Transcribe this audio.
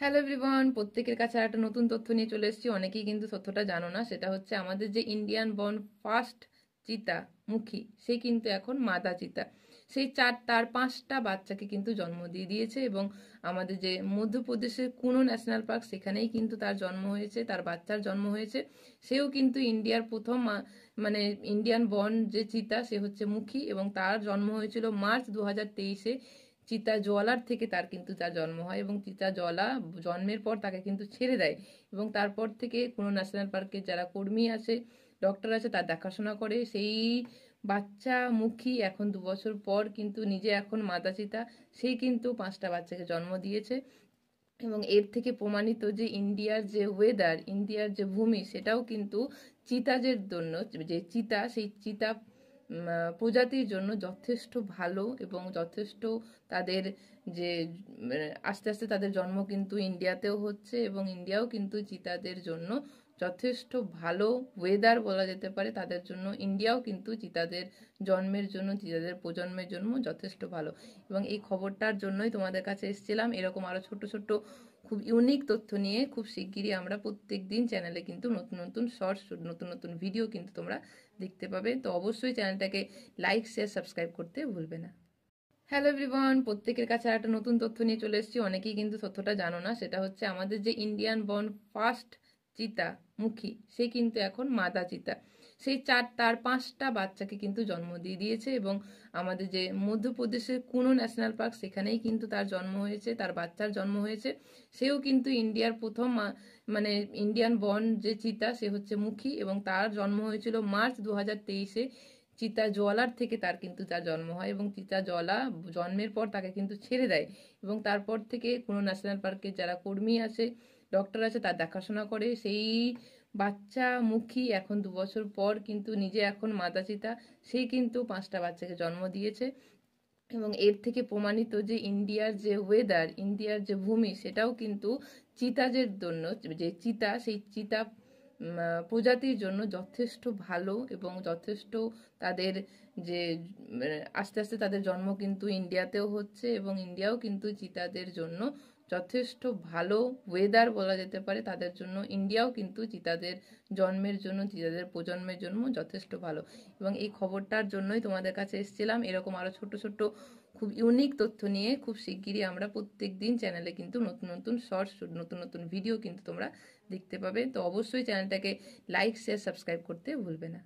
Hello everyone, প্রত্যেকের কাছে একটা নতুন তথ্য নিয়ে চলে এসেছি। অনেকেই কিন্তু তথ্যটা জানো না। সেটা হচ্ছে আমাদের যে ইন্ডিয়ান বর্ন ফার্স্ট চিতা মুখী, সে কিন্তু এখন মাদা চিতা। সেই তার 5টা বাচ্চাকে কিন্তু জন্ম দিয়ে দিয়েছে এবং আমাদের যে মধ্যপ্রদেশের কুনো ন্যাশনাল পার্ক, সেখানেই কিন্তু তার জন্ম হয়েছে, তার বাচ্চার জন্ম হয়েছে। সেও কিন্তু ইন্ডিয়ার প্রথম মানে ইন্ডিয়ান বর্ন যে চিতা, সে হচ্ছে মুখী এবং তার জন্ম হয়েছিল মার্চ 2023-এ। চিতা জওয়ালার থেকে তার জন্ম হয় এবং চিতা জওয়ালা জন্মের পর তাকে কিন্তু ছেড়ে দেয় এবং তারপর থেকে কোনো ন্যাশনাল পার্কের যারা কর্মী আছে, ডক্টর আছে, তার দেখাশোনা করে। সেই বাচ্চা মুখী এখন 2 বছর পর কিন্তু নিজে এখন মাতা চিতা, সেই কিন্তু 5টা বাচ্চাকে জন্ম দিয়েছে। এবং এর থেকে প্রমাণিত যে ইন্ডিয়ার যে ওয়েদার, ইন্ডিয়ার যে ভূমি, সেটাও কিন্তু চিতাদের জন্য, যে চিতা, সেই চিতা প্রজাতির জন্য যথেষ্ট ভালো এবং যথেষ্ট তাদের যে আস্তে আস্তে তাদের জন্ম কিন্তু ইন্ডিয়াতেও হচ্ছে এবং ইন্ডিয়াও কিন্তু চিতাদের জন্য যথেষ্ট ভালো ওয়েদার বলা যেতে পারে। তাদের জন্য ইন্ডিয়াও কিন্তু চিতাদের জন্মের জন্য, চিতাদের প্রজন্মের জন্য যথেষ্ট ভালো। এবং এই খবরটার জন্যই তোমাদের কাছে এসেছিলাম। এরকম আরো ছোট ছোট খুব ইউনিক তথ্য নিয়ে খুব শিগগিরই আমরা প্রত্যেক দিন চ্যানেলে কিন্তু নতুন নতুন শর্টস, নতুন নতুন ভিডিও কিন্তু তোমরা দেখতে পাবে। তো অবশ্যই চ্যানেলটাকে লাইক, শেয়ার, সাবস্ক্রাইব করতে ভুলবে না। হ্যালো এভরিওয়ান, প্রত্যেকের কাছে একটা নতুন তথ্য নিয়ে চলে এসেছি। অনেকেই কিন্তু তথ্যটা জানো না। সেটা হচ্ছে আমাদের যে ইন্ডিয়ান বর্ন ফার্স্ট চিতা মুখী, সে কিন্তু এখন মাদা চিতা। সেই তার 5টা বাচ্চাকে কিন্তু জন্ম দিয়ে দিয়েছে এবং আমাদের যে মধ্যপ্রদেশের কুনো ন্যাশনাল পার্ক, সেখানেই কিন্তু তার জন্ম হয়েছে, তার বাচ্চার জন্ম হয়েছে। সেও কিন্তু ইন্ডিয়ার প্রথম মানে ইন্ডিয়ান বর্ন যে চিতা, সে হচ্ছে মুখী এবং তার জন্ম হয়েছিল মার্চ 2023-এ। চিতা জওয়ালার থেকে তার জন্ম হয় এবং চিতা জওয়ালা জন্মের পর তাকে কিন্তু ছেড়ে দেয় এবং তারপর থেকে কোনো ন্যাশনাল পার্কের যারা কর্মী আছে, ডক্টর আছে, তার দেখাশোনা করে। সেই বাচ্চা মুখী এখন 2 বছর পর কিন্তু নিজে এখন মাতা চিতা, সেই কিন্তু 5টা বাচ্চাকে জন্ম দিয়েছে। এবং এর থেকে প্রমাণিত যে ইন্ডিয়ার যে ওয়েদার, ইন্ডিয়ার যে ভূমি, সেটাও কিন্তু চিতাদের জন্য, যে চিতা, সেই চিতা প্রজাতির জন্য যথেষ্ট ভালো এবং যথেষ্ট তাদের যে আস্তে আস্তে তাদের জন্ম কিন্তু ইন্ডিয়াতেও হচ্ছে এবং ইন্ডিয়াও কিন্তু চিতাদের জন্য যথেষ্ট ভালো ওয়েদার বলা যেতে পারে। তাদের জন্য ইন্ডিয়াও কিন্তু চিতাদের জন্মের জন্য, চিতাদের প্রজন্মের জন্য যথেষ্ট ভালো। এবং এই খবরটার জন্যই তোমাদের কাছে এসেছিলাম। এরকম আরো ছোট ছোট খুব ইউনিক তথ্য নিয়ে খুব শিগগিরই আমরা প্রত্যেক দিন চ্যানেলে কিন্তু নতুন নতুন শর্টস, নতুন নতুন ভিডিও কিন্তু তোমরা দেখতে পাবে। তো অবশ্যই চ্যানেলটাকে লাইক, শেয়ার, সাবস্ক্রাইব করতে ভুলবে না।